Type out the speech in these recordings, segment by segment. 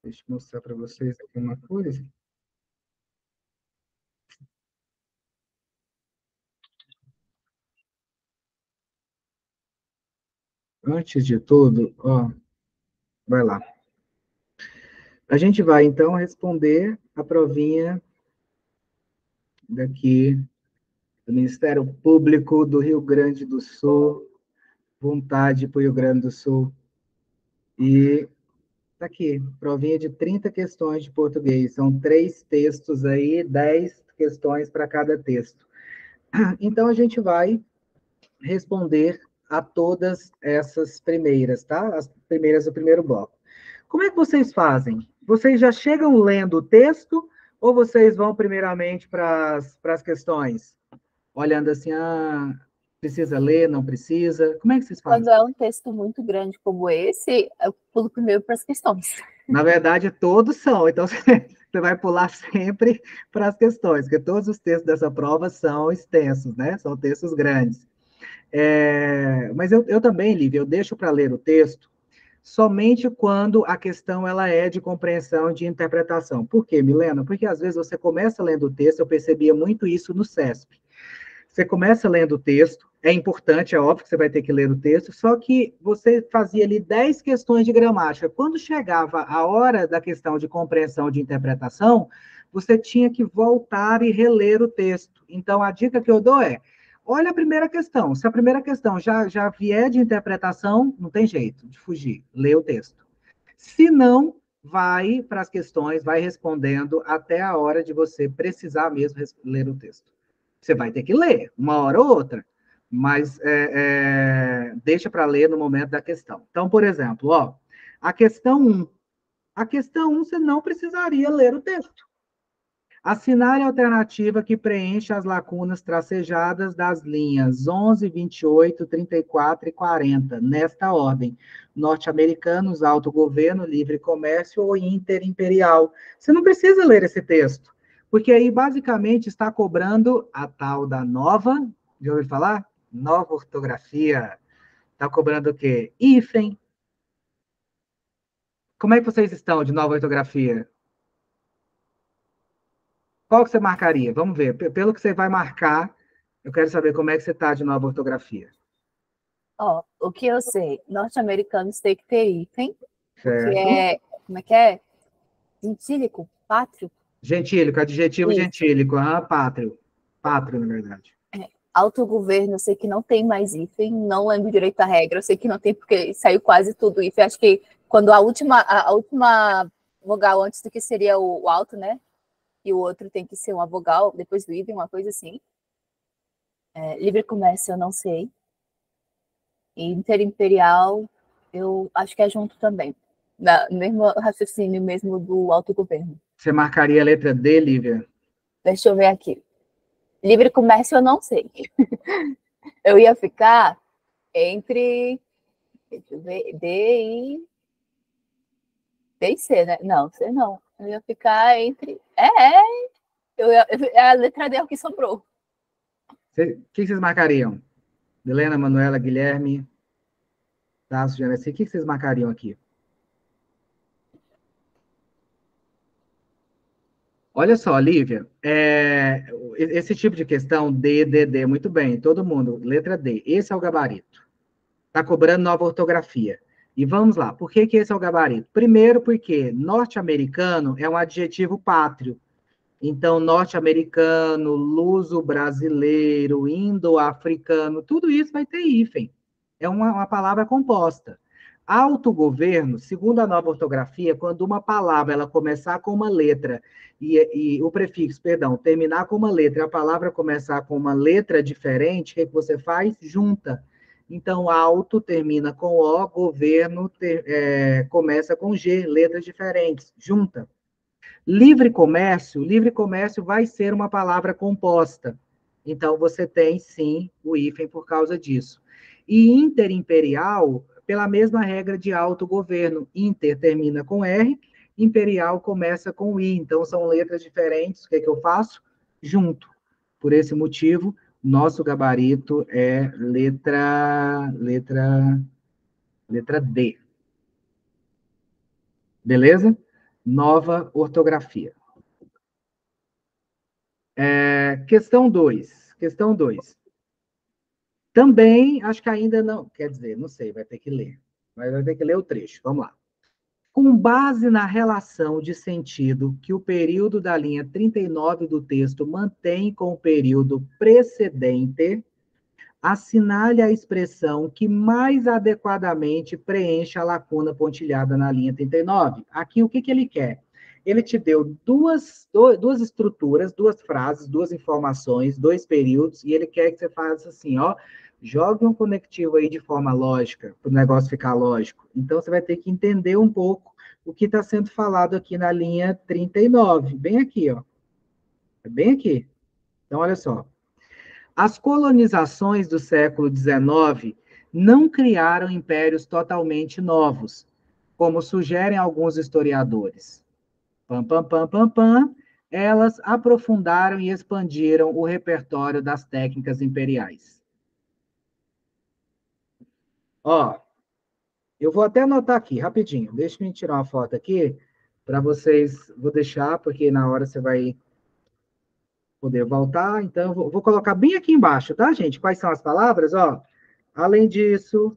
Deixa eu mostrar para vocês aqui uma coisa. Antes de tudo, ó, vai lá. A gente vai, então, responder a provinha daqui do Ministério Público do Rio Grande do Sul, vontade para o Rio Grande do Sul. E tá aqui, provinha de 30 questões de português. São 3 textos aí, 10 questões para cada texto. Então, a gente vai responder a todas essas primeiras, tá? As primeiras do primeiro bloco. Como é que vocês fazem? Vocês já chegam lendo o texto ou vocês vão primeiramente para as questões? Olhando assim, precisa ler, não precisa? Como é que vocês Quando fazem? é um texto muito grande como esse, eu pulo primeiro para as questões. Na verdade, todos são, então você vai pular sempre para as questões, porque todos os textos dessa prova são extensos, né? São textos grandes. Mas eu também, Lívia, eu deixo para ler o texto somente quando a questão ela é de compreensão e de interpretação. Por quê, Milena? Porque às vezes você começa lendo o texto, eu percebia muito isso no CESP. Você começa lendo o texto, é importante, é óbvio que você vai ter que ler o texto, só que você fazia ali 10 questões de gramática. Quando chegava a hora da questão de compreensão e de interpretação, você tinha que voltar e reler o texto. Então, a dica que eu dou é, olha a primeira questão. Se a primeira questão já vier de interpretação, não tem jeito de fugir. Lê o texto. Se não, vai para as questões, vai respondendo até a hora de você precisar mesmo ler o texto. Você vai ter que ler, uma hora ou outra, mas deixa para ler no momento da questão. Então, por exemplo, ó, a questão 1. A questão 1, você não precisaria ler o texto. Assinale a alternativa que preenche as lacunas tracejadas das linhas 11, 28, 34 e 40, nesta ordem: norte-americanos, autogoverno, livre comércio ou interimperial. Você não precisa ler esse texto, porque aí basicamente está cobrando a tal da nova, já ouviu falar? Nova ortografia. Está cobrando o quê? Hífen. Como é que vocês estão de nova ortografia? Qual que você marcaria? Vamos ver. Pelo que você vai marcar, eu quero saber como é que você está de nova ortografia. Ó, o que eu sei, norte-americanos tem que ter hífen, porque Certo? como é que é? Gentílico, pátrio? Gentílico, adjetivo Isso. gentílico. Pátrio. Pátrio, na verdade. Autogoverno, eu sei que não tem mais hífen, não lembro direito a regra, eu sei que não tem porque saiu quase tudo hífen. Acho que quando a última vogal antes do que seria o alto, né? E o outro tem que ser uma vogal depois do hífen, uma coisa assim. Livre comércio, eu não sei. E interimperial, eu acho que é junto também. Mesmo raciocínio mesmo do autogoverno. Você marcaria a letra D, Lívia? Deixa eu ver aqui. Livre comércio, eu não sei. Eu ia ficar entre. Deixa eu ver. D e C, né? Não, C não. Eu ia ficar entre. É a letra D é o que sobrou. O que vocês marcariam? Helena, Manuela, Guilherme, Tasso, Genesi, o que vocês marcariam aqui? Olha só, Lívia, esse tipo de questão, D, D, D, muito bem, todo mundo, letra D, esse é o gabarito. Está cobrando nova ortografia. E vamos lá, por que esse é o gabarito? Primeiro, porque norte-americano é um adjetivo pátrio. Então, norte-americano, luso-brasileiro, indo-africano, tudo isso vai ter hífen. É uma palavra composta. Autogoverno, segundo a nova ortografia, quando uma palavra ela começar com uma letra e o prefixo, perdão, terminar com uma letra e a palavra começar com uma letra diferente, o que você faz? Junta. Então, auto termina com O, governo começa com G, letras diferentes, junta. Livre comércio vai ser uma palavra composta. Então, você tem, sim, o hífen por causa disso. E interimperial, pela mesma regra de autogoverno. Inter termina com R, imperial começa com I. Então, são letras diferentes. O que eu faço? Junto. Por esse motivo, nosso gabarito é letra D. Beleza? nova ortografia. Questão 2. Questão 2. Também, acho que ainda não... Quer dizer, não sei, vai ter que ler. Mas vai ter que ler o trecho. Vamos lá. Com base na relação de sentido que o período da linha 39 do texto mantém com o período precedente, assinale a expressão que mais adequadamente preenche a lacuna pontilhada na linha 39. Aqui, o que ele quer? Ele te deu duas estruturas, duas frases, duas informações, dois períodos, e ele quer que você faça assim, ó, jogue um conectivo aí de forma lógica, para o negócio ficar lógico. Então, você vai ter que entender um pouco o que está sendo falado aqui na linha 39, bem aqui, ó. É bem aqui. Então, olha só. As colonizações do século XIX não criaram impérios totalmente novos, como sugerem alguns historiadores. Pam, pam, pam, pam, pam, elas aprofundaram e expandiram o repertório das técnicas imperiais. Ó, eu vou até anotar aqui, rapidinho. Deixa eu tirar uma foto aqui, para vocês, vou deixar, porque na hora você vai poder voltar. Então, eu vou colocar bem aqui embaixo, tá, gente? Quais são as palavras? Ó, além disso,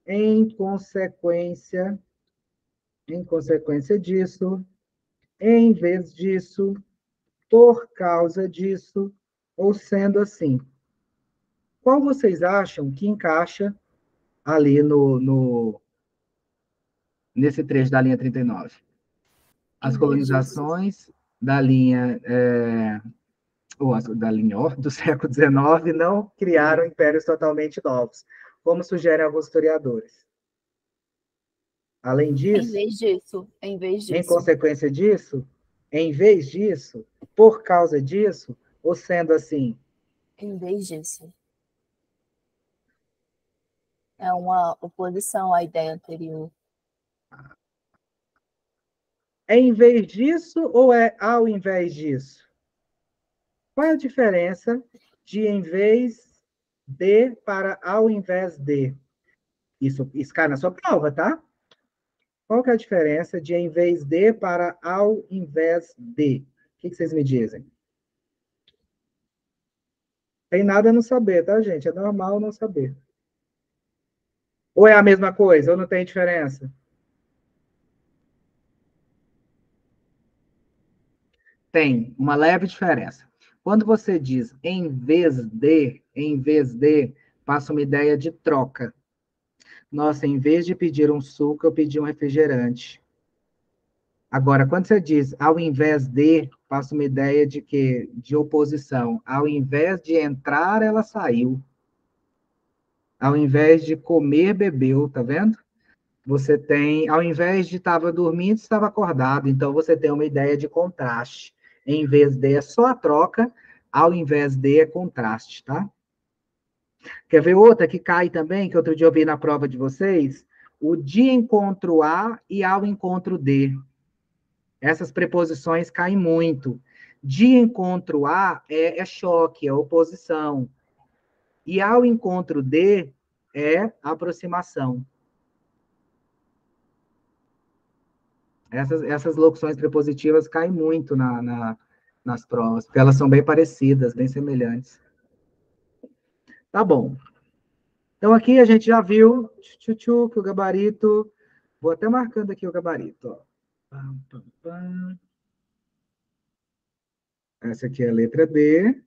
em consequência disso, em vez disso, por causa disso, ou sendo assim. Qual vocês acham que encaixa ali nesse trecho da linha 39? As colonizações da linha, da linha do século XIX não criaram impérios totalmente novos, como sugerem alguns historiadores. Além disso, em vez disso, em consequência disso, em vez disso, por causa disso, ou sendo assim? Em vez disso. É uma oposição à ideia anterior. É em vez disso ou é ao invés disso? Qual é a diferença de em vez de para ao invés de? Isso cai na sua prova, tá? Qual que é a diferença de em vez de para ao invés de? O que vocês me dizem? Tem nada a não saber, tá, gente? É normal não saber. Ou é a mesma coisa, ou não tem diferença? Tem uma leve diferença. Quando você diz em vez de, passa uma ideia de troca. Nossa, em vez de pedir um suco, eu pedi um refrigerante. Agora, quando você diz ao invés de, passa uma ideia de quê? De oposição. Ao invés de entrar, ela saiu. Ao invés de comer, bebeu, tá vendo? Você tem, ao invés de estava dormindo, estava acordado. Então, você tem uma ideia de contraste. Em vez de é só a troca, ao invés de é contraste, tá? Quer ver outra que cai também, que outro dia eu vi na prova de vocês? O de encontro a e ao encontro de. Essas preposições caem muito. De encontro a é choque, é oposição. E ao encontro de é aproximação. Essas locuções prepositivas caem muito nas provas, porque elas são bem parecidas, bem semelhantes. Tá bom. Então, aqui a gente já viu que o gabarito... Vou até marcando aqui o gabarito. Ó. Pam, pam, pam. Essa aqui é a letra D.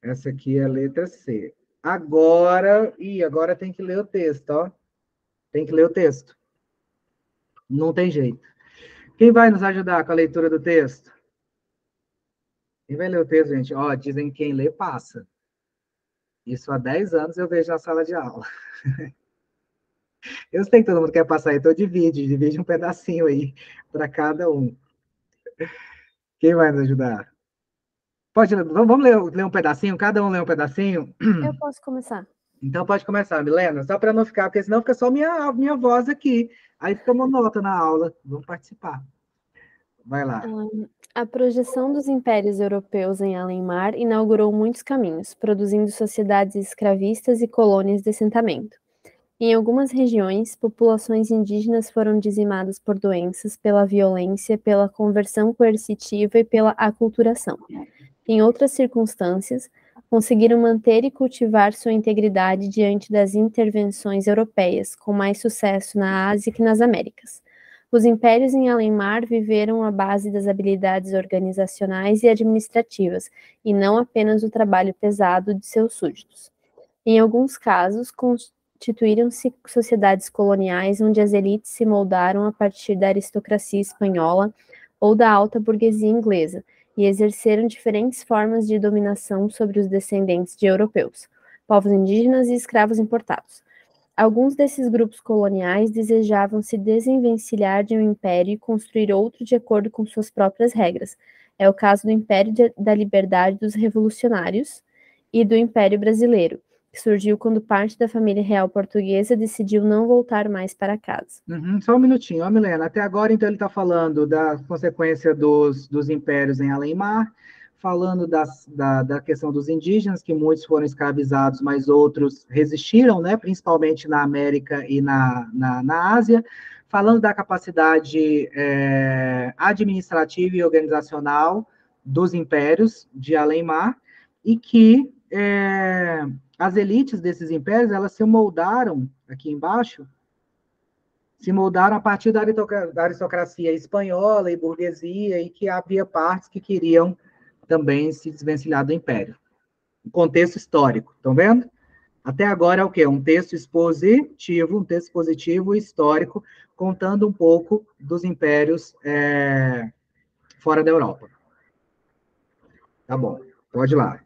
Essa aqui é a letra C. Agora tem que ler o texto, ó. Tem que ler o texto. Não tem jeito. Quem vai nos ajudar com a leitura do texto? Quem vai ler o texto, gente? Ó, dizem que quem lê passa. Isso há 10 anos eu vejo na sala de aula. Eu sei que todo mundo quer passar, então divide um pedacinho aí para cada um. Quem vai nos ajudar? Vamos ler um pedacinho? Cada um lê um pedacinho? Eu posso começar. Então pode começar, Milena, só para não ficar, porque senão fica só minha voz aqui. Aí fica monótona na aula. Vamos participar. Vai lá. A projeção dos impérios europeus em além-mar inaugurou muitos caminhos, produzindo sociedades escravistas e colônias de assentamento. Em algumas regiões, populações indígenas foram dizimadas por doenças, pela violência, pela conversão coercitiva e pela aculturação. Em outras circunstâncias, conseguiram manter e cultivar sua integridade diante das intervenções europeias, com mais sucesso na Ásia que nas Américas. Os impérios em além-mar viveram à base das habilidades organizacionais e administrativas, e não apenas do trabalho pesado de seus súditos. Em alguns casos, constituíram-se sociedades coloniais onde as elites se moldaram a partir da aristocracia espanhola ou da alta burguesia inglesa, e exerceram diferentes formas de dominação sobre os descendentes de europeus, povos indígenas e escravos importados. Alguns desses grupos coloniais desejavam se desenvencilhar de um império e construir outro de acordo com suas próprias regras. É o caso do Império da Liberdade dos Revolucionários e do Império Brasileiro, que surgiu quando parte da família real portuguesa decidiu não voltar mais para casa. Só um minutinho, ó, Milena. Até agora, então, ele está falando da consequência dos impérios em além-mar, falando da questão dos indígenas, que muitos foram escravizados, mas outros resistiram, né, principalmente na América e na Ásia, falando da capacidade administrativa e organizacional dos impérios de além-mar, e que as elites desses impérios, elas se moldaram, aqui embaixo, se moldaram a partir da aristocracia espanhola e burguesia, e que havia partes que queriam também se desvencilhar do império. O contexto histórico, estão vendo? Até agora é o quê? Um texto expositivo histórico, contando um pouco dos impérios fora da Europa. Tá bom, pode ir lá.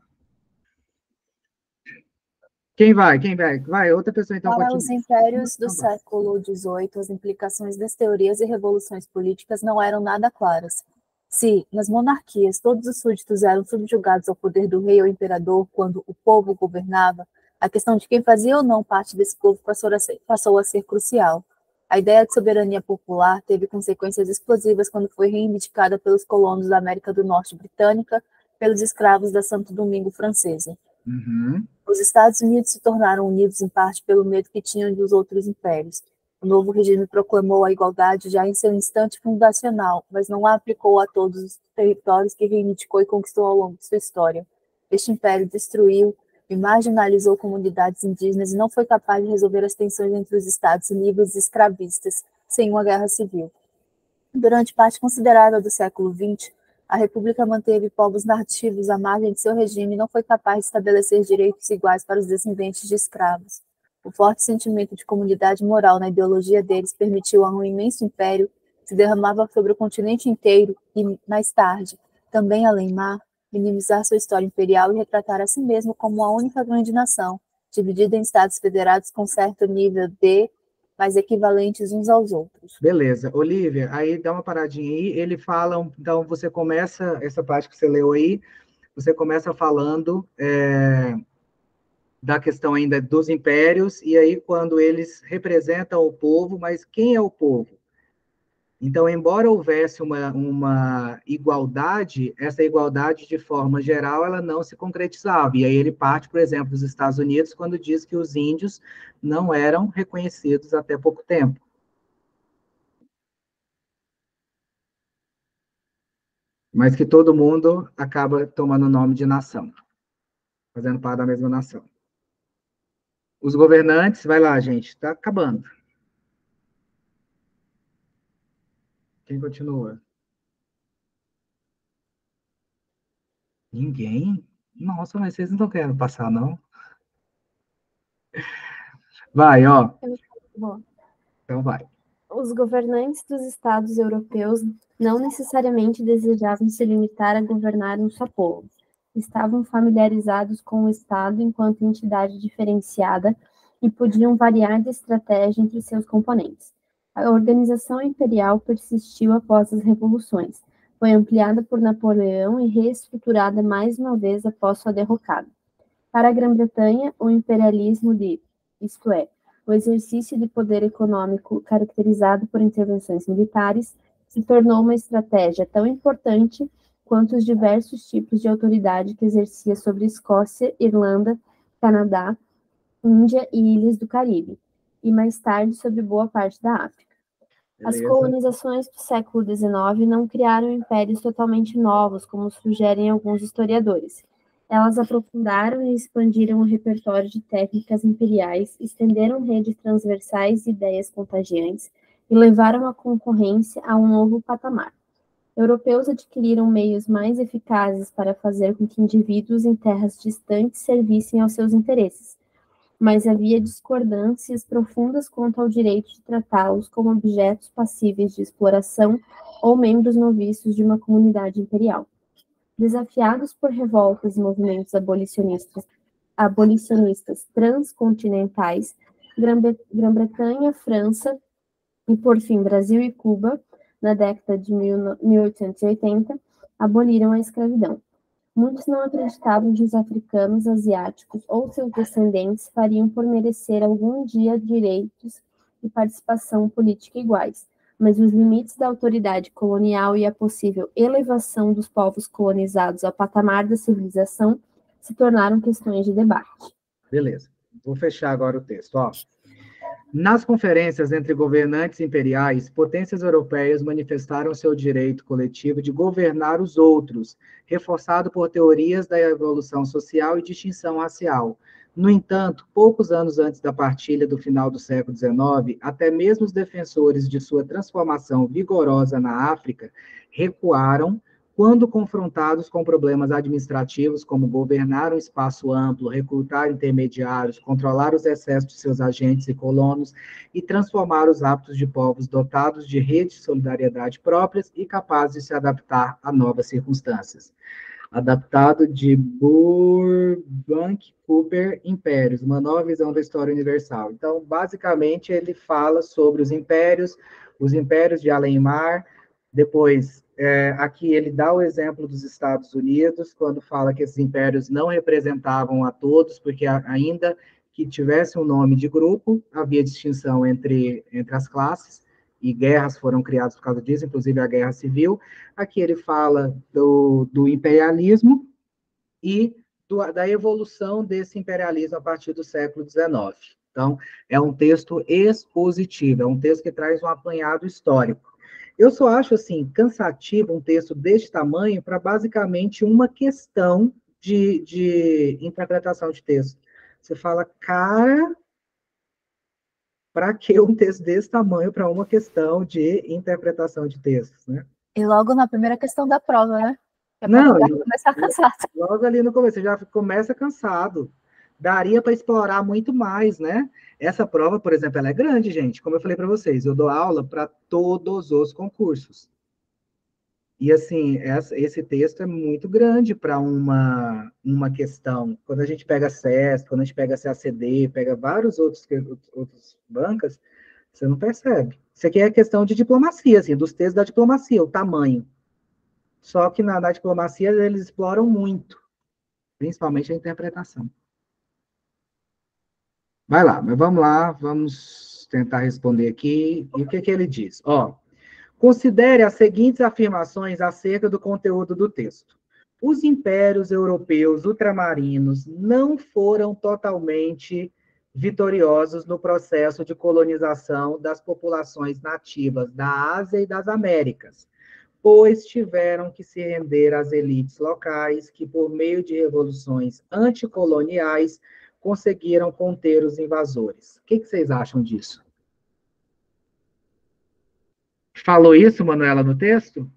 Quem vai? Vai, outra pessoa então. Para os impérios do século XVIII, as implicações das teorias e revoluções políticas não eram nada claras. Se, nas monarquias, todos os súditos eram subjugados ao poder do rei ou imperador quando o povo governava, a questão de quem fazia ou não parte desse povo passou a ser crucial. A ideia de soberania popular teve consequências explosivas quando foi reivindicada pelos colonos da América do Norte britânica, pelos escravos da Santo Domingo francesa. Os Estados Unidos se tornaram unidos em parte pelo medo que tinham dos outros impérios. O novo regime proclamou a igualdade já em seu instante fundacional, mas não a aplicou a todos os territórios que reivindicou e conquistou ao longo de sua história. Este império destruiu e marginalizou comunidades indígenas e não foi capaz de resolver as tensões entre os estados livres e escravistas, sem uma guerra civil. Durante parte considerável do século XX, a República manteve povos nativos à margem de seu regime e não foi capaz de estabelecer direitos iguais para os descendentes de escravos. O forte sentimento de comunidade moral na ideologia deles permitiu a um imenso império que se derramava sobre o continente inteiro e, mais tarde, também além-mar, minimizar sua história imperial e retratar a si mesmo como a única grande nação, dividida em estados federados com certo nível de, mas equivalentes uns aos outros. Beleza. Olivia, aí dá uma paradinha aí, ele fala, então você começa, essa parte que você leu aí, você começa falando da questão ainda dos impérios, e aí quando eles representam o povo, mas quem é o povo? Então, embora houvesse uma igualdade, essa igualdade, de forma geral, ela não se concretizava. E aí ele parte, por exemplo, dos Estados Unidos, quando diz que os índios não eram reconhecidos até pouco tempo. Mas que todo mundo acaba tomando o nome de nação, fazendo parte da mesma nação. Os governantes, vai lá, gente, está acabando. Quem continua? Ninguém? Nossa, mas vocês não estão querendo passar, não? Vai, ó. Então vai. Os governantes dos estados europeus não necessariamente desejavam se limitar a governar um só povo. Estavam familiarizados com o Estado enquanto entidade diferenciada e podiam variar de estratégia entre seus componentes. A organização imperial persistiu após as revoluções, foi ampliada por Napoleão e reestruturada mais uma vez após sua derrocada. Para a Grã-Bretanha, o imperialismo isto é, o exercício de poder econômico caracterizado por intervenções militares, se tornou uma estratégia tão importante quanto os diversos tipos de autoridade que exercia sobre Escócia, Irlanda, Canadá, Índia e ilhas do Caribe. e mais tarde sobre boa parte da África. As colonizações do século XIX não criaram impérios totalmente novos, como sugerem alguns historiadores. Elas aprofundaram e expandiram o repertório de técnicas imperiais, estenderam redes transversais de ideias contagiantes e levaram a concorrência a um novo patamar. Europeus adquiriram meios mais eficazes para fazer com que indivíduos em terras distantes servissem aos seus interesses, mas havia discordâncias profundas quanto ao direito de tratá-los como objetos passíveis de exploração ou membros noviços de uma comunidade imperial. Desafiados por revoltas e movimentos abolicionistas transcontinentais, Grã-Bretanha, França e, por fim, Brasil e Cuba, na década de 1880, aboliram a escravidão. Muitos não acreditavam que os africanos, asiáticos ou seus descendentes fariam por merecer algum dia direitos e participação política iguais, mas os limites da autoridade colonial e a possível elevação dos povos colonizados ao patamar da civilização se tornaram questões de debate. Beleza. Vou fechar agora o texto. Ó. Nas conferências entre governantes imperiais, potências europeias manifestaram seu direito coletivo de governar os outros, reforçado por teorias da evolução social e distinção racial. No entanto, poucos anos antes da partilha do final do século XIX, até mesmo os defensores de sua transformação vigorosa na África recuaram quando confrontados com problemas administrativos como governar um espaço amplo, recrutar intermediários, controlar os excessos de seus agentes e colonos e transformar os hábitos de povos dotados de redes de solidariedade próprias e capazes de se adaptar a novas circunstâncias. Adaptado de Burbank Cooper, Impérios, uma nova visão da história universal. Então, basicamente, ele fala sobre os impérios de além-mar. Depois, aqui ele dá o exemplo dos Estados Unidos, quando fala que esses impérios não representavam a todos, porque ainda que tivesse um nome de grupo, havia distinção entre as classes, e guerras foram criadas por causa disso, inclusive a Guerra Civil. Aqui ele fala do imperialismo e da evolução desse imperialismo a partir do século XIX. Então, é um texto expositivo, é um texto que traz um apanhado histórico. Eu só acho, assim, cansativo um texto deste tamanho para, basicamente, uma questão de interpretação de texto. Você fala, cara, para que um texto desse tamanho para uma questão de interpretação de textos, né? E logo na primeira questão da prova, né? Não, começar cansado. Logo ali no começo, você já começa cansado. Daria para explorar muito mais, né? Essa prova, por exemplo, ela é grande, gente. Como eu falei para vocês, eu dou aula para todos os concursos. E, assim, esse texto é muito grande para uma questão. Quando a gente pega CESP, quando a gente pega CACD, pega vários outros bancas, você não percebe. Isso aqui é questão de diplomacia, assim, dos textos da diplomacia, o tamanho. Só que na diplomacia eles exploram muito, principalmente a interpretação. Vai lá, mas vamos lá, vamos tentar responder aqui. E o que ele diz? Ó, considere as seguintes afirmações acerca do conteúdo do texto. Os impérios europeus ultramarinos não foram totalmente vitoriosos no processo de colonização das populações nativas da Ásia e das Américas, pois tiveram que se render às elites locais que, por meio de revoluções anticoloniais, conseguiram conter os invasores. O que vocês acham disso? Falou isso, Manuela, no texto?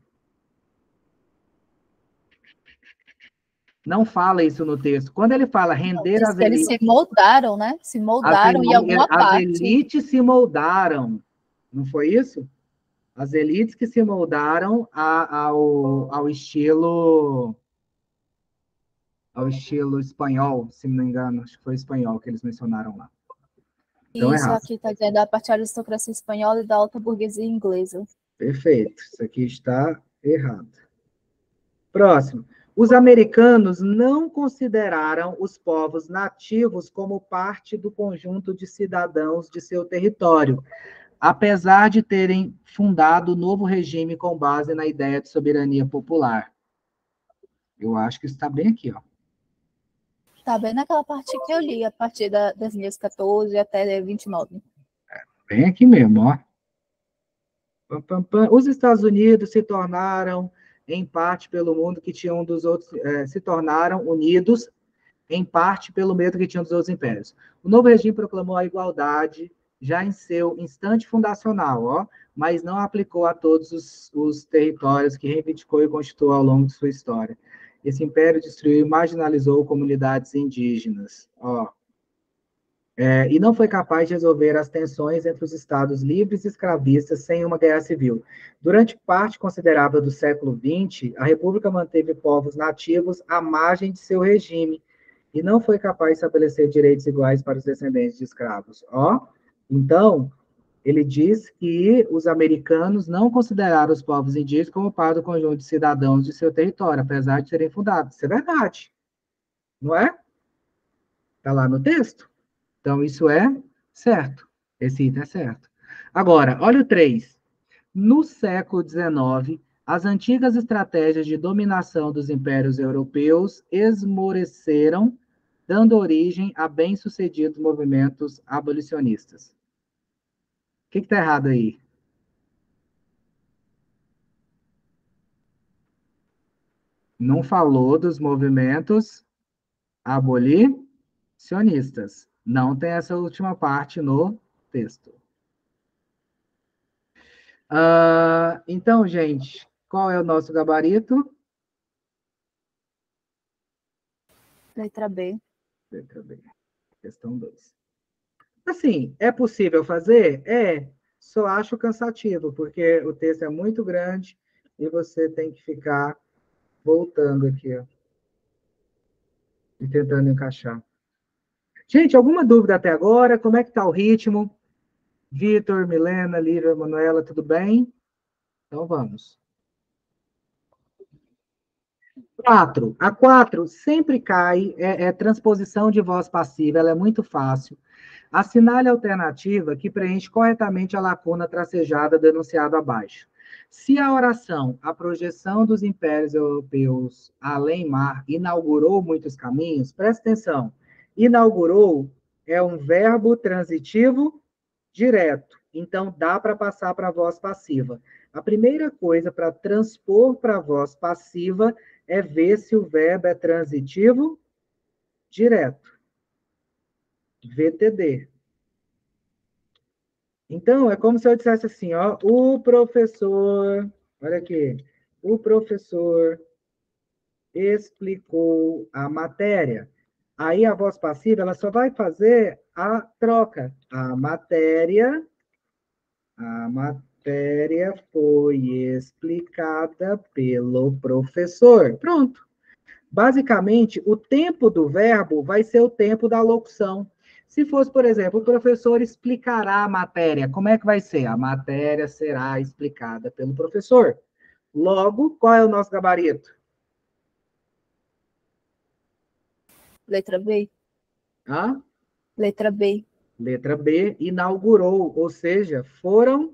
Não fala isso no texto. Quando ele fala render as elites... Eles se moldaram, né? Se moldaram em alguma parte. As elites se moldaram. Não foi isso? As elites que se moldaram ao estilo espanhol, se não me engano. Acho que foi espanhol que eles mencionaram lá. Então, isso aqui está dizendo a partir da aristocracia espanhola e da alta burguesia inglesa. Perfeito. Isso aqui está errado. Próximo. Os americanos não consideraram os povos nativos como parte do conjunto de cidadãos de seu território, apesar de terem fundado o novo regime com base na ideia de soberania popular. Eu acho que isso está bem aqui, ó. Está bem naquela parte que eu li, a partir das linhas 14 até 29. Bem aqui mesmo, ó. Pam, pam, pam. Os Estados Unidos se tornaram, em parte, pelo mundo que tinha um dos outros, se tornaram unidos, em parte, pelo medo que tinham dos outros impérios. O novo regime proclamou a igualdade já em seu instante fundacional, ó, mas não aplicou a todos os territórios que reivindicou e constituiu ao longo de sua história. Esse império destruiu e marginalizou comunidades indígenas, ó. E não foi capaz de resolver as tensões entre os estados livres e escravistas sem uma guerra civil. Durante parte considerável do século XX, a República manteve povos nativos à margem de seu regime e não foi capaz de estabelecer direitos iguais para os descendentes de escravos. Ó, então, ele diz que os americanos não consideraram os povos indígenas como parte do conjunto de cidadãos de seu território, apesar de serem fundados. Isso é verdade, não é? Está lá no texto. Então, isso é certo. Esse item é certo. Agora, olha o 3. No século XIX, as antigas estratégias de dominação dos impérios europeus esmoreceram, dando origem a bem-sucedidos movimentos abolicionistas. O que está errado aí? Não falou dos movimentos abolicionistas. Não tem essa última parte no texto. Então, gente, qual é o nosso gabarito? Letra B. Letra B. Questão 2. Assim, é possível fazer? Só acho cansativo, porque o texto é muito grande e você tem que ficar voltando aqui, ó, e tentando encaixar. Gente, alguma dúvida até agora? Como é que está o ritmo? Vitor, Milena, Lívia, Manuela, tudo bem? Então vamos. 4. A 4 sempre cai, transposição de voz passiva, ela é muito fácil. Assinale a alternativa que preenche corretamente a lacuna tracejada denunciada abaixo. Se a oração, a projeção dos impérios europeus além-mar, inaugurou muitos caminhos, presta atenção. Inaugurou é um verbo transitivo direto. Então, dá para passar para a voz passiva. A primeira coisa para transpor para a voz passiva é ver se o verbo é transitivo direto. VTD. Então, é como se eu dissesse assim, ó, o professor, olha aqui, o professor explicou a matéria. Aí a voz passiva, ela só vai fazer a troca. A matéria foi explicada pelo professor. Pronto. Basicamente, o tempo do verbo vai ser o tempo da locução. Se fosse, por exemplo, o professor explicará a matéria, como é que vai ser? A matéria será explicada pelo professor. Logo, qual é o nosso gabarito? Letra B. Hã? Letra B. Letra B, inaugurou, ou seja, foram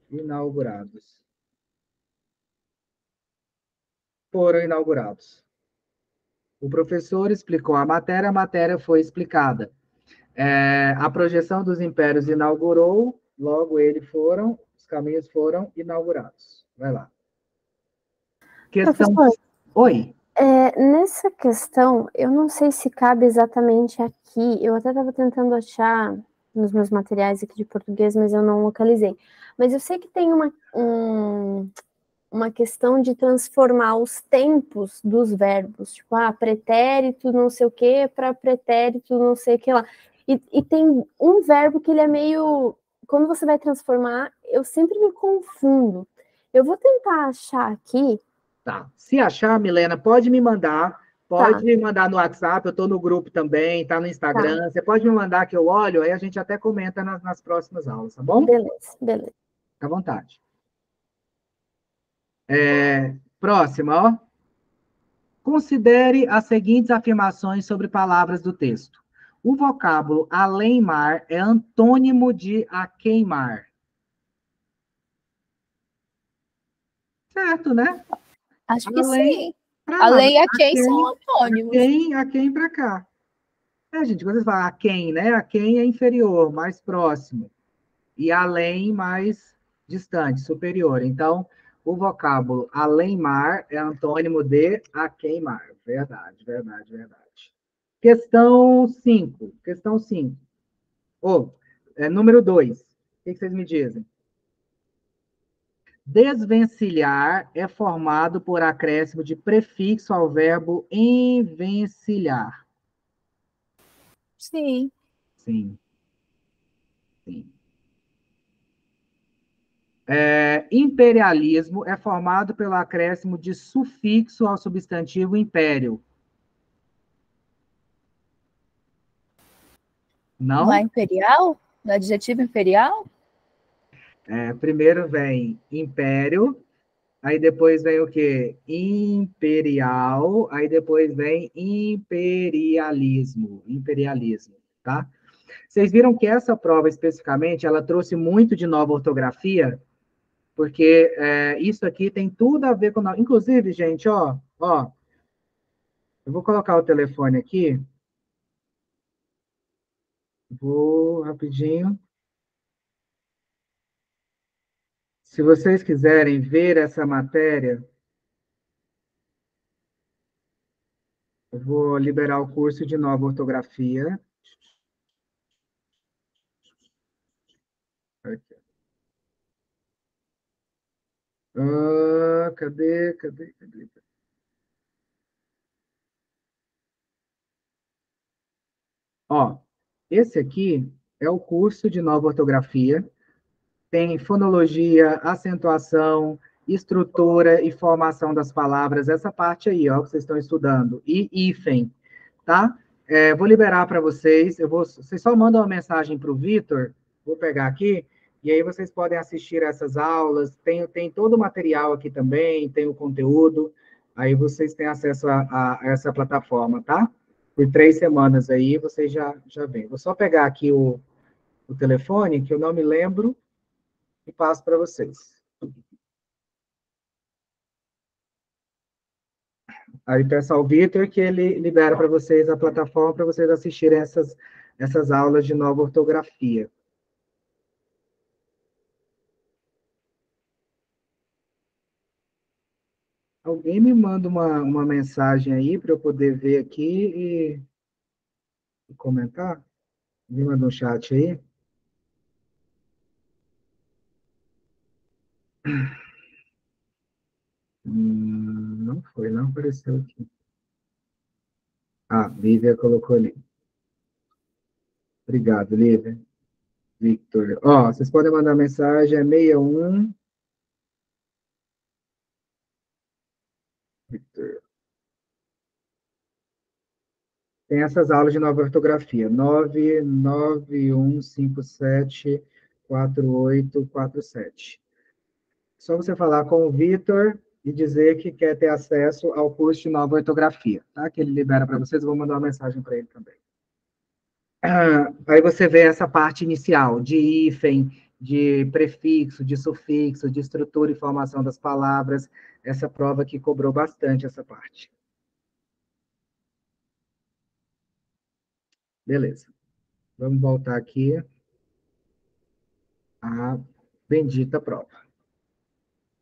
inaugurados. Foram inaugurados. O professor explicou a matéria foi explicada. A projeção dos impérios inaugurou, logo os caminhos foram inaugurados. Vai lá. Questão... Professor, Oi. Nessa questão, eu não sei se cabe exatamente aqui, eu até estava tentando achar nos meus materiais aqui de português, mas eu não localizei. Mas eu sei que tem uma questão de transformar os tempos dos verbos, tipo, pretérito não sei o que para pretérito não sei o que lá. E tem um verbo que ele é meio... Quando você vai transformar, eu sempre me confundo. Eu vou tentar achar aqui. Tá. Se achar, Milena, pode me mandar. Pode me mandar no WhatsApp, eu estou no grupo também, tá no Instagram. Tá. Você pode me mandar que eu olho, aí a gente até comenta nas próximas aulas, tá bom? Beleza, beleza. Fica à vontade. Próxima, ó. Considere as seguintes afirmações sobre palavras do texto. O vocábulo além-mar é antônimo de aquém-mar. Certo, né? Acho que sim. Além e aquém são antônimos. Aquém para cá. Gente, quando você fala aquém, né? Aquém é inferior, mais próximo. E além, mais distante, superior. Então, o vocábulo além-mar é antônimo de aquém-mar. Verdade, verdade, verdade. Questão 5. Questão 5. Número 2. O que vocês me dizem? Desvencilhar é formado por acréscimo de prefixo ao verbo envencilhar. Sim. Sim. Sim. Imperialismo é formado pelo acréscimo de sufixo ao substantivo império. Não é Não? imperial? No adjetivo imperial? Primeiro vem império, aí depois vem o quê? Imperial, aí depois vem imperialismo. Imperialismo, tá? Vocês viram que essa prova especificamente, ela trouxe muito de nova ortografia, porque isso aqui tem tudo a ver com... Inclusive, gente, ó, eu vou colocar o telefone aqui, vou rapidinho. Se vocês quiserem ver essa matéria, eu vou liberar o curso de nova ortografia. Aqui. Cadê? Ó, esse aqui é o curso de nova ortografia. Tem fonologia, acentuação, estrutura e formação das palavras, essa parte aí, ó, que vocês estão estudando, e hífen, tá? Vou liberar para vocês, vocês só mandam uma mensagem para o Vitor, vou pegar aqui, e aí vocês podem assistir essas aulas, tem todo o material aqui também, tem o conteúdo, aí vocês têm acesso a essa plataforma, tá? Por 3 semanas aí, vocês já vêm. Vou só pegar aqui o telefone, que eu não me lembro, e passo para vocês. Aí peço ao Vitor que ele libera para vocês a plataforma para vocês assistirem essas aulas de nova ortografia. Alguém me manda uma mensagem aí para eu poder ver aqui e comentar? Me manda um chat aí. Não foi, não apareceu aqui. Lívia colocou ali. Obrigado, Lívia. Victor. Vocês podem mandar mensagem, é 61. Victor. Tem essas aulas de nova ortografia. 991574847. Só você falar com o Vitor e dizer que quer ter acesso ao curso de nova ortografia, tá? Que ele libera para vocês, eu vou mandar uma mensagem para ele também. Aí você vê essa parte inicial de hífen, de prefixo, de sufixo, de estrutura e formação das palavras. Essa prova que cobrou bastante essa parte. Beleza. Vamos voltar aqui à bendita prova.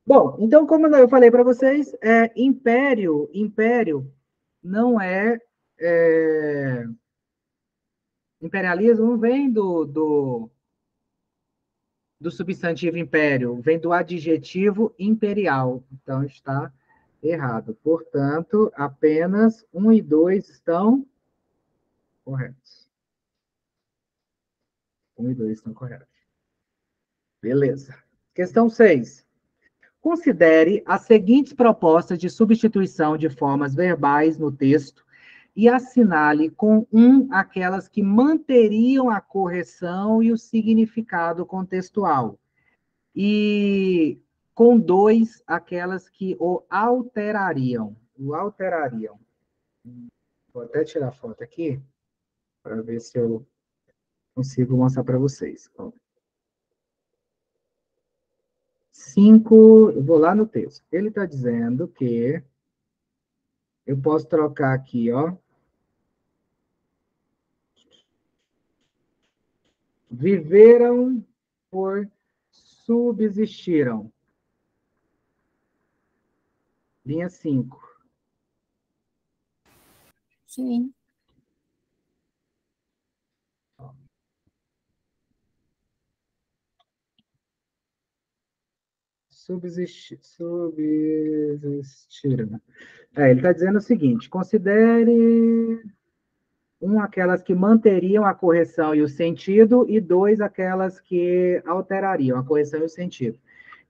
Bom, então, como eu falei para vocês, império não imperialismo não vem do substantivo império, vem do adjetivo imperial. Então, está errado. Portanto, apenas 1 e 2 estão corretos. 1 e 2 estão corretos. Beleza. Questão 6. Considere as seguintes propostas de substituição de formas verbais no texto e assinale com 1 aquelas que manteriam a correção e o significado contextual. E com 2 aquelas que o alterariam. O alterariam. Vou até tirar a foto aqui para ver se eu consigo mostrar para vocês. 5, eu vou lá no texto. Ele está dizendo que eu posso trocar aqui, ó. Viveram por subsistiram. Linha 5. Sim. Subsistiram. Ele está dizendo o seguinte: considere aquelas que manteriam a correção e o sentido, e 2, aquelas que alterariam a correção e o sentido.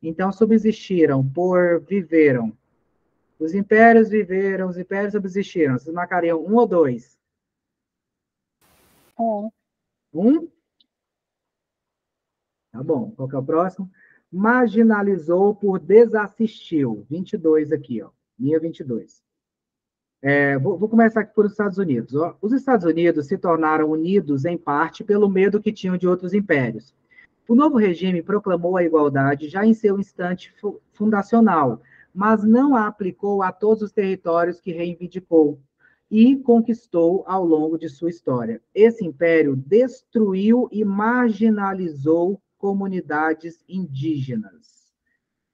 Então, subsistiram por viveram. Os impérios viveram, os impérios subsistiram. Vocês marcariam 1 ou 2? 1? Tá bom. Qual que é o próximo? Marginalizou por desassistiu. 22 aqui, ó. Linha 22. Vou começar aqui por os Estados Unidos. Ó. Os Estados Unidos se tornaram unidos, em parte, pelo medo que tinham de outros impérios. O novo regime proclamou a igualdade já em seu instante fundacional, mas não a aplicou a todos os territórios que reivindicou e conquistou ao longo de sua história. Esse império destruiu e marginalizou comunidades indígenas.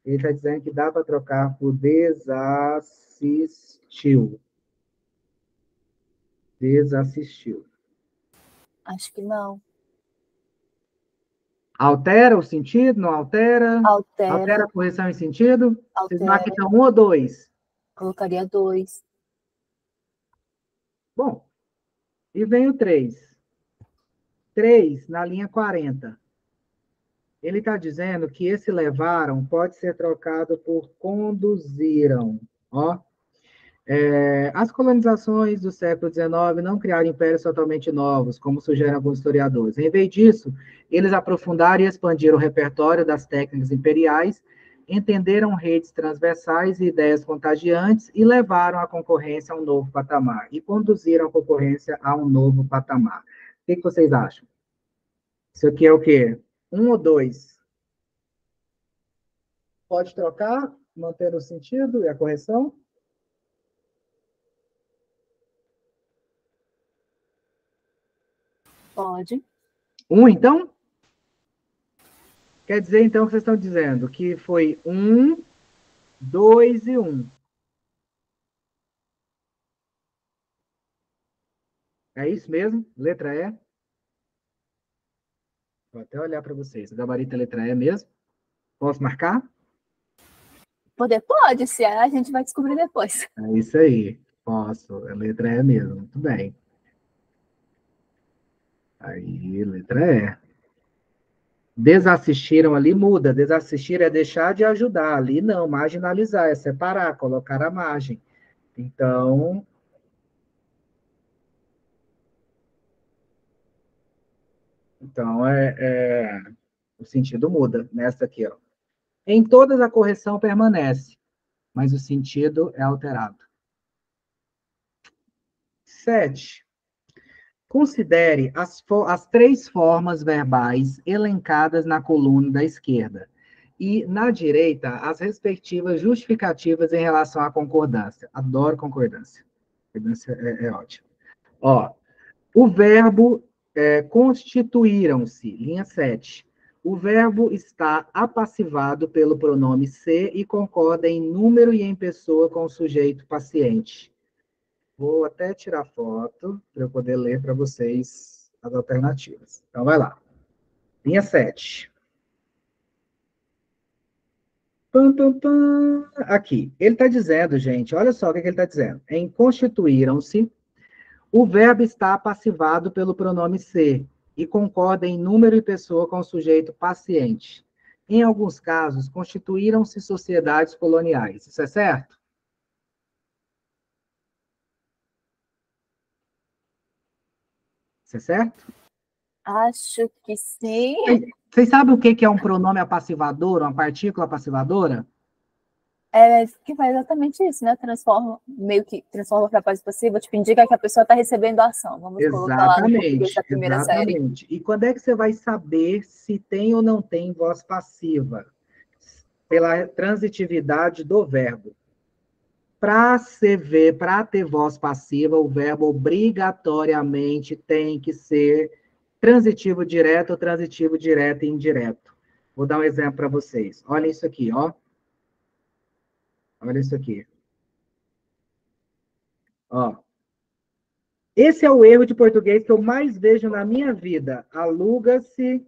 Ele está dizendo que dá para trocar por desassistiu. Desassistiu. Acho que não. Altera o sentido? Não altera? Altera. Altera a correção em sentido? Altera. Vocês marcam então 1 ou 2? Colocaria 2. Bom, e vem o 3. 3 na linha 40. Ele está dizendo que esse levaram pode ser trocado por conduziram. Ó. As colonizações do século XIX não criaram impérios totalmente novos, como sugerem alguns historiadores. Em vez disso, eles aprofundaram e expandiram o repertório das técnicas imperiais, entenderam redes transversais e ideias contagiantes e levaram a concorrência a um novo patamar, e conduziram a concorrência a um novo patamar. O que vocês acham? Isso aqui é o quê? 1 ou 2? Pode trocar, manter o sentido e a correção? Pode. 1, então? Quer dizer, então, que vocês estão dizendo que foi 1, 2 e 1. É isso mesmo? Letra E? Vou até olhar para vocês. O gabarito é letra E mesmo? Posso marcar? Pode, se a gente vai descobrir depois. É isso aí. Posso. É letra E mesmo. Muito bem. Aí, letra E. Desassistiram ali muda. Desassistir é deixar de ajudar. Ali não, marginalizar, é separar, colocar a margem. Então, o sentido muda nessa aqui, ó. Em todas a correção permanece, mas o sentido é alterado. 7. Considere as 3 formas verbais elencadas na coluna da esquerda e, na direita, as respectivas justificativas em relação à concordância. Adoro concordância. Concordância é ótimo. Ó, o verbo constituíram-se, linha 7. O verbo está apassivado pelo pronome se e concorda em número e em pessoa com o sujeito paciente. Vou até tirar foto para eu poder ler para vocês as alternativas. Então, vai lá. Linha 7. Pam, pam, pam. Aqui. Ele está dizendo, gente, olha só o que ele está dizendo. Em constituíram-se, o verbo está passivado pelo pronome se e concorda em número e pessoa com o sujeito paciente. Em alguns casos, constituíram-se sociedades coloniais. Isso é certo? Isso é certo? Acho que sim. Vocês sabem o que é um pronome apassivador, uma partícula passivadora? Que faz exatamente isso, né? Meio que transforma para passivo passiva, tipo, indica que a pessoa está recebendo a ação. Vamos colocar lá no português da primeira série. Exatamente. E quando é que você vai saber se tem ou não tem voz passiva? Pela transitividade do verbo. Para ter voz passiva, o verbo obrigatoriamente tem que ser transitivo direto ou transitivo direto e indireto. Vou dar um exemplo para vocês. Olha isso aqui, ó. Olha isso aqui. Ó. Esse é o erro de português que eu mais vejo na minha vida. Aluga-se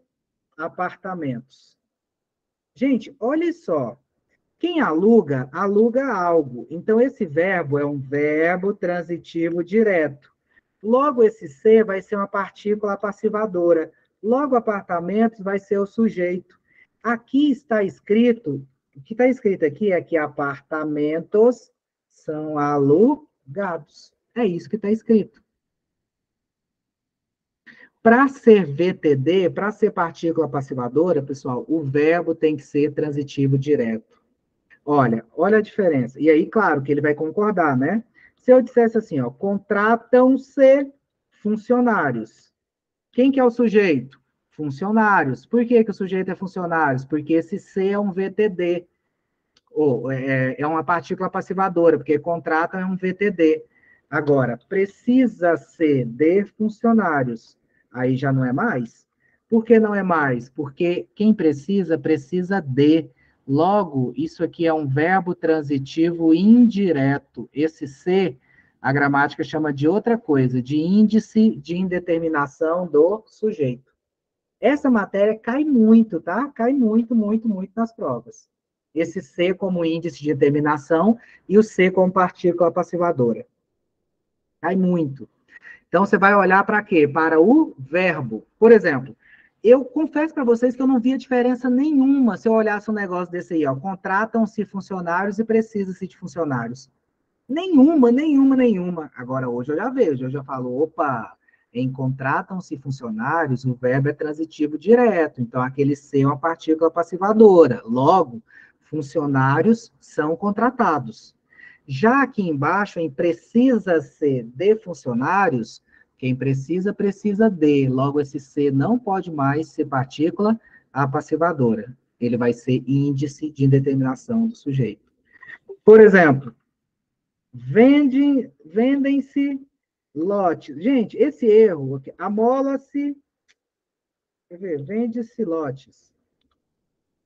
apartamentos. Gente, olha só. Quem aluga, aluga algo. Então, esse verbo é um verbo transitivo direto. Logo, esse ser vai ser uma partícula passivadora. Logo, apartamentos vai ser o sujeito. Aqui está escrito, o que está escrito aqui é que apartamentos são alugados. É isso que está escrito. Para ser VTD, para ser partícula passivadora, pessoal, o verbo tem que ser transitivo direto. Olha a diferença. E aí, claro, que ele vai concordar, né? Se eu dissesse assim, ó, contratam-se funcionários. Quem que é o sujeito? Funcionários. Por que que o sujeito é funcionários? Porque esse C é um VTD. Ou é uma partícula passivadora, porque contratam é um VTD. Agora, precisa ser de funcionários. Aí já não é mais? Por que não é mais? Porque quem precisa, precisa de. Logo, isso aqui é um verbo transitivo indireto. Esse ser, a gramática chama de outra coisa, de índice de indeterminação do sujeito. Essa matéria cai muito, tá? Cai muito, muito, muito nas provas. Esse ser como índice de determinação e o ser como partícula passivadora. Cai muito. Então, você vai olhar para quê? Para o verbo. Por exemplo, eu confesso para vocês que eu não via diferença nenhuma se eu olhasse um negócio desse aí, ó. Contratam-se funcionários e precisa-se de funcionários. Nenhuma, nenhuma, nenhuma. Agora, hoje eu já vejo, eu já falo, opa, em contratam-se funcionários, o verbo é transitivo direto, então aquele ser é uma partícula passivadora. Logo, funcionários são contratados. Já aqui embaixo, em precisa-se de funcionários, quem precisa, precisa de. Logo, esse ser não pode mais ser partícula passivadora. Ele vai ser índice de indeterminação do sujeito. Por exemplo, vendem-se lotes. Gente, esse erro, amola-se, vende-se lotes.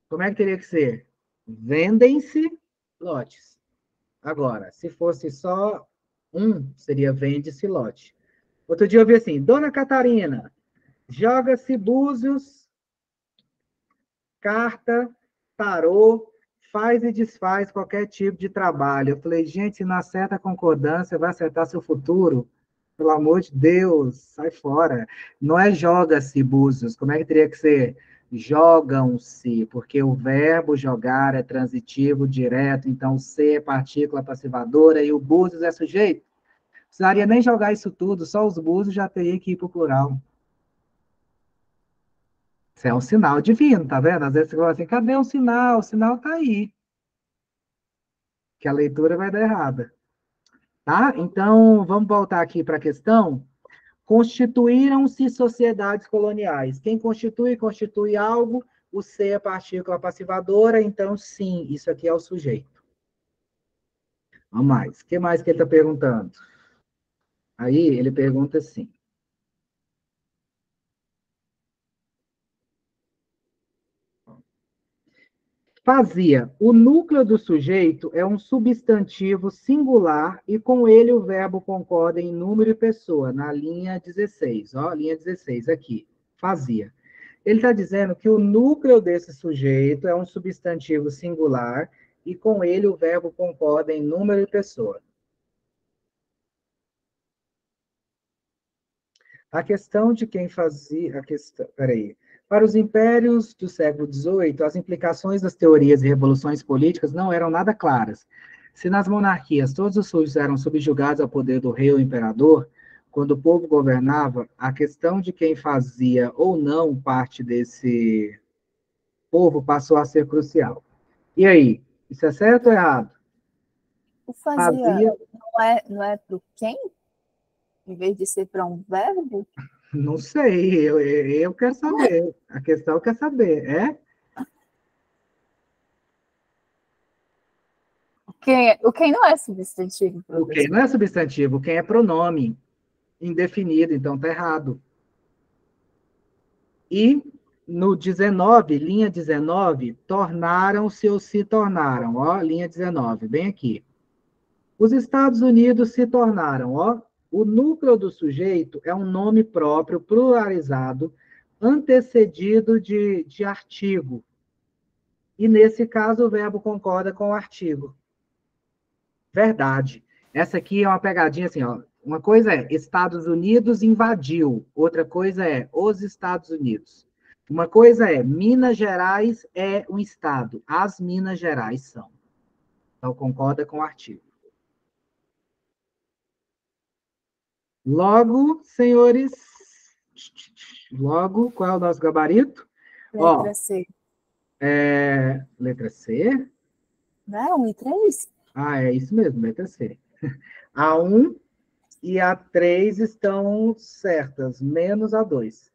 Como é que teria que ser? Vendem-se lotes. Agora, se fosse só seria vende-se lote. Outro dia eu vi assim, Dona Catarina, joga-se búzios, carta, tarô, faz e desfaz qualquer tipo de trabalho. Eu falei, gente, se não acerta a concordância, vai acertar seu futuro? Pelo amor de Deus, sai fora. Não é joga-se búzios, como é que teria que ser? Jogam-se, porque o verbo jogar é transitivo direto, então ser é partícula passivadora e o búzios é sujeito. Não precisaria nem jogar isso tudo, só os búzios já teria que ir para o plural. Isso é um sinal divino, tá vendo? Às vezes você fala assim, cadê o sinal? O sinal tá aí. Que a leitura vai dar errada. Tá? Então, vamos voltar aqui para a questão. Constituíram-se sociedades coloniais. Quem constitui, constitui algo, o ser é partícula passivadora, então, sim, isso aqui é o sujeito. Vamos mais. O que mais que ele está perguntando? Aí, ele pergunta assim. Fazia. O núcleo do sujeito é um substantivo singular e com ele o verbo concorda em número e pessoa, na linha 16. Ó, linha 16 aqui. Fazia. Ele está dizendo que o núcleo desse sujeito é um substantivo singular e com ele o verbo concorda em número e pessoa. A questão de quem fazia... Peraí. Para os impérios do século XVIII, as implicações das teorias e revoluções políticas não eram nada claras. Se nas monarquias todos os súditos eram subjugados ao poder do rei ou imperador, quando o povo governava, a questão de quem fazia ou não parte desse povo passou a ser crucial. E aí, isso é certo ou errado? O fazia não é para o quem? Em vez de ser para um verbo? Não sei, eu quero saber. A questão quer saber, é? O quem não é substantivo, O quem professor. não é substantivo, o quem é pronome indefinido, então tá errado. E no 19, linha 19, tornaram-se ou se tornaram, ó, linha 19, bem aqui. Os Estados Unidos se tornaram, ó, o núcleo do sujeito é um nome próprio, pluralizado, antecedido de artigo. E, nesse caso, o verbo concorda com o artigo. Verdade. Essa aqui é uma pegadinha assim, ó. Uma coisa é Estados Unidos invadiu, outra coisa é os Estados Unidos. Uma coisa é Minas Gerais é um estado, as Minas Gerais são. Então, concorda com o artigo. Logo, senhores, logo, qual é o nosso gabarito? Letra C. Letra C? Não, 1 e 3? Ah, é isso mesmo, letra C. A 1 e a 3 estão certas, menos a 2.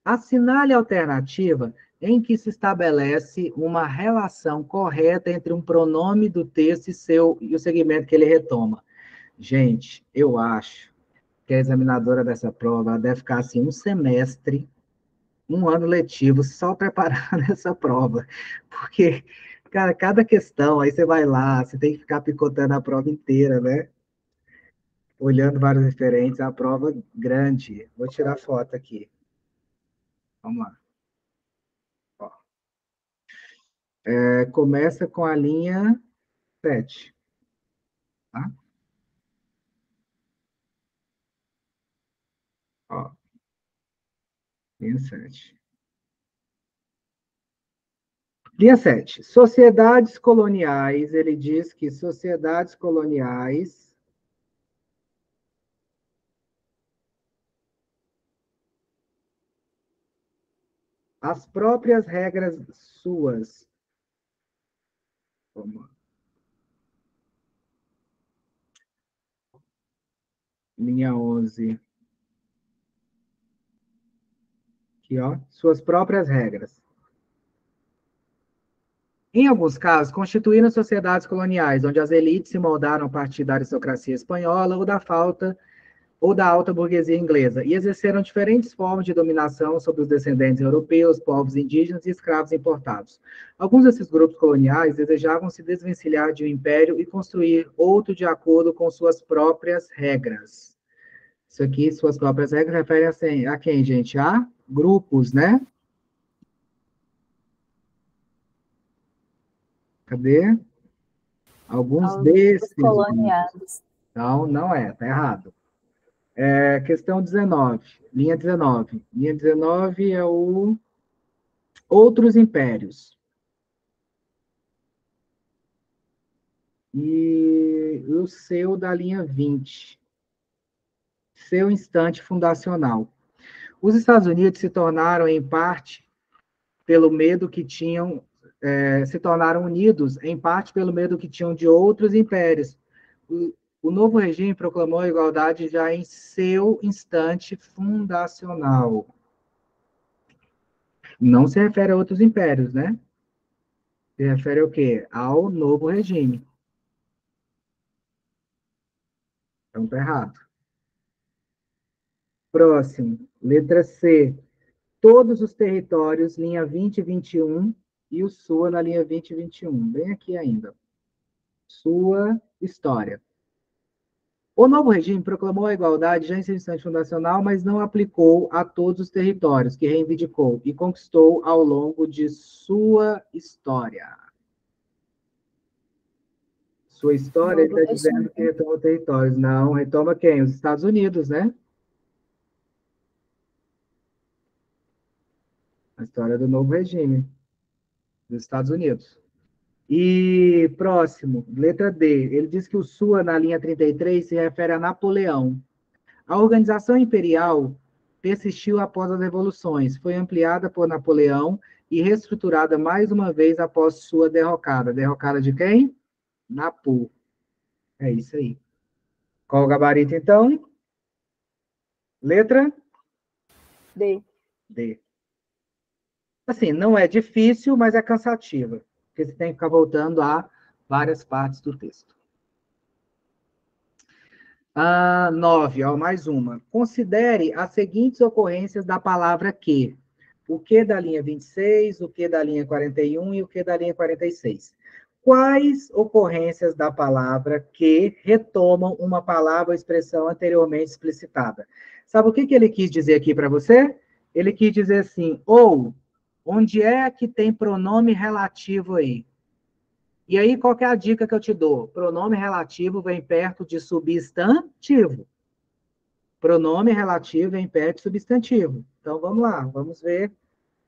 Assinale a alternativa em que se estabelece uma relação correta entre um pronome do texto e o segmento que ele retoma. Gente, eu acho que a examinadora dessa prova ela deve ficar assim um semestre, um ano letivo, só preparando essa prova. Porque, cara, cada questão, aí você vai lá, você tem que ficar picotando a prova inteira, né? Olhando vários referentes, é uma prova grande. Vou tirar foto aqui. Vamos lá. Ó. Começa com a linha 7. Tá? Ó, linha 7. Linha 7. Sociedades coloniais. Ele diz que sociedades coloniais as próprias regras suas. Vamos lá. Linha 11. Aqui, ó. Suas próprias regras. Em alguns casos, constituíram sociedades coloniais, onde as elites se moldaram a partir da aristocracia espanhola ou da alta burguesia inglesa, e exerceram diferentes formas de dominação sobre os descendentes europeus, povos indígenas e escravos importados. Alguns desses grupos coloniais desejavam se desvencilhar de um império e construir outro de acordo com suas próprias regras. Isso aqui, suas próprias regras, refere a quem, gente? A grupos, né? Cadê? Alguns desses coloniados. Não, não é, tá errado. Questão 19, linha 19. Linha 19 é o outros impérios. E o seu da linha 20. Seu instante fundacional. Os Estados Unidos se tornaram, em parte, pelo medo que tinham, se tornaram unidos, em parte, pelo medo que tinham de outros impérios. O novo regime proclamou a igualdade já em seu instante fundacional. Não se refere a outros impérios, né? Se refere ao quê? Ao novo regime. Então, tá errado. Próximo, letra C. Todos os territórios, linha 20 e 21, e o SUA na linha 20 e 21. Bem aqui ainda. Sua história. O novo regime proclamou a igualdade já em seu instante fundacional, mas não aplicou a todos os territórios que reivindicou e conquistou ao longo de sua história. Sua história, ele está dizendo que retoma territórios. Não, retoma quem? Os Estados Unidos, né? A história do novo regime dos Estados Unidos. E próximo, letra D. Ele diz que o SUA, na linha 33, se refere a Napoleão. A organização imperial persistiu após as revoluções, foi ampliada por Napoleão e reestruturada mais uma vez após sua derrocada. Derrocada de quem? Napo. É isso aí. Qual o gabarito, então? Letra? D. D. Assim, não é difícil, mas é cansativa, porque você tem que ficar voltando a várias partes do texto. 9, ó, mais uma. Considere as seguintes ocorrências da palavra que. O que da linha 26, o que da linha 41 e o que da linha 46. Quais ocorrências da palavra que retomam uma palavra ou expressão anteriormente explicitada? Sabe o que ele quis dizer aqui para você? Ele quis dizer assim, ou, onde é que tem pronome relativo aí? E aí, qual que é a dica que eu te dou? Pronome relativo vem perto de substantivo. Pronome relativo vem perto de substantivo. Então, vamos lá, vamos ver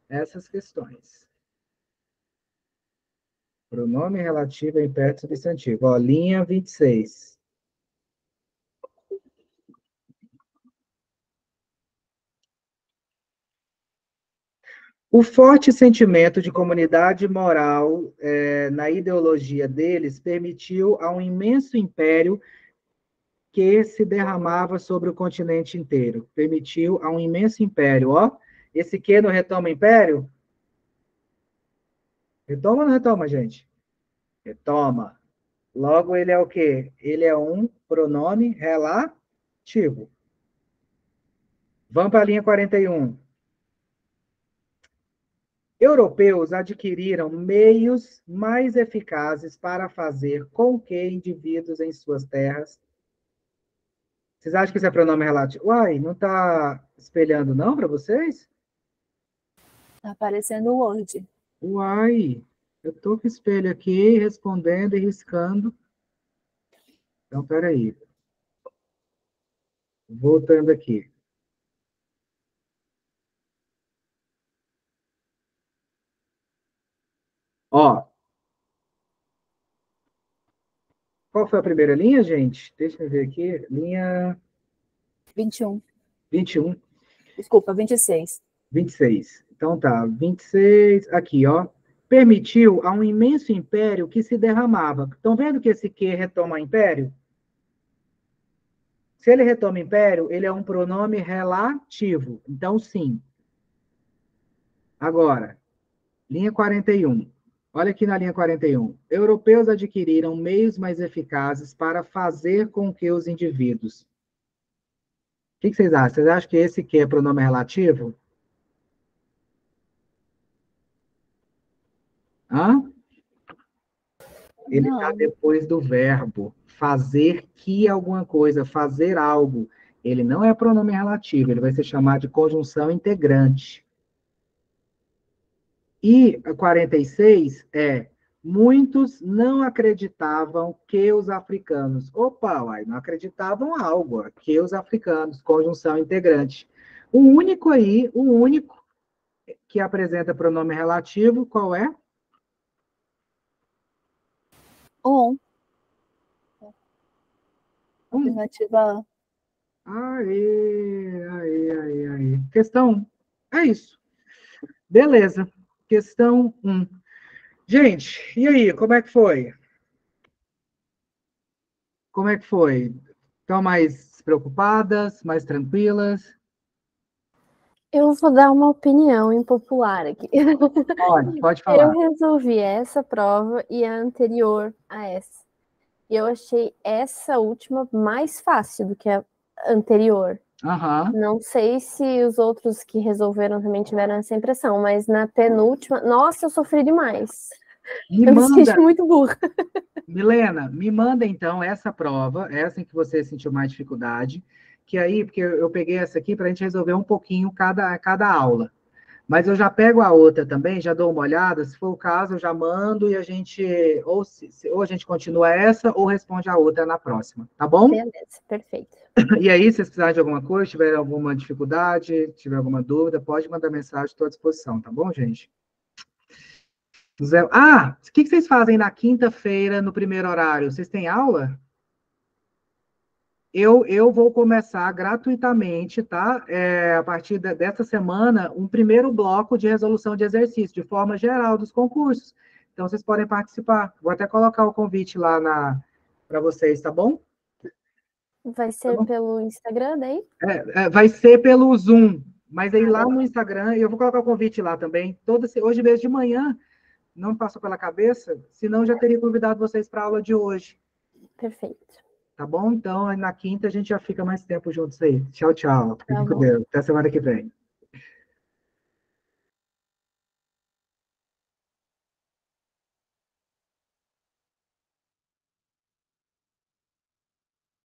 essas questões. Pronome relativo vem perto de substantivo. Ó, linha 26. O forte sentimento de comunidade moral na ideologia deles permitiu a um imenso império que se derramava sobre o continente inteiro. Permitiu a um imenso império, ó. Esse que não retoma império? Retoma ou não retoma, gente? Retoma. Logo, ele é o quê? Ele é um pronome relativo. Vamos para a linha 41. Europeus adquiriram meios mais eficazes para fazer com que indivíduos em suas terras. Vocês acham que isso é pronome relativo? Uai, não está espelhando não para vocês? Tá aparecendo o Word. Uai, eu estou com o espelho aqui, respondendo e riscando. Então, peraí. Voltando aqui. Ó, qual foi a primeira linha, gente? Deixa eu ver aqui. Linha 21. 21. Desculpa, 26. 26. Então tá, 26. Aqui, ó. Permitiu a um imenso império que se derramava. Estão vendo que esse que retoma império? Se ele retoma império, ele é um pronome relativo. Então, sim. Agora, linha 41. Olha aqui na linha 41. Europeus adquiriram meios mais eficazes para fazer com que os indivíduos. O que vocês acham? Vocês acham que esse que é pronome relativo? Hã? Ele está Não. depois do verbo. Fazer que alguma coisa, fazer algo. Ele não é pronome relativo, ele vai ser chamado de conjunção integrante. E a 46 é: muitos não acreditavam que os africanos. Opa, uai, não acreditavam algo, ó, que os africanos, conjunção integrante. O único aí, o único que apresenta pronome relativo, qual é? On. Um. Alternativa A. Aí. Questão 1. É isso. Beleza. Questão 1. Gente, e aí, como é que foi? Como é que foi? Estão mais preocupadas, mais tranquilas? Eu vou dar uma opinião impopular aqui. Pode Eu falar. resolvi essa prova e a anterior a essa. E eu achei essa última mais fácil do que a anterior. Aham. Não sei se os outros que resolveram também tiveram essa impressão, mas na penúltima, nossa, eu sofri demais. Me Eu me manda, senti muito burra. Milena, me manda então essa prova, essa em que você sentiu mais dificuldade, que aí, porque eu peguei essa aqui para a gente resolver um pouquinho cada aula. Mas eu já pego a outra também, já dou uma olhada, se for o caso, eu já mando e a gente, ou a gente continua essa, ou responde a outra na próxima, tá bom? Beleza, perfeito. E aí, se vocês precisarem de alguma coisa, tiver alguma dificuldade, tiver alguma dúvida, pode mandar mensagem, estou à disposição, tá bom, gente? O que vocês fazem na quinta-feira, no primeiro horário? Vocês têm aula? Eu vou começar gratuitamente, tá? A partir dessa semana, um primeiro bloco de resolução de exercício, de forma geral, dos concursos. Então, vocês podem participar. Vou até colocar o convite lá para vocês, tá bom? Vai ser pelo Instagram daí? Vai ser pelo Zoom, mas aí lá no Instagram, eu vou colocar o convite lá também. Hoje mesmo de manhã, não me passou pela cabeça, senão já teria convidado vocês para a aula de hoje. Perfeito. Tá bom? Então, aí na quinta a gente já fica mais tempo juntos aí. Tchau, tchau. Tá Fique com bom. Deus. Até semana que vem.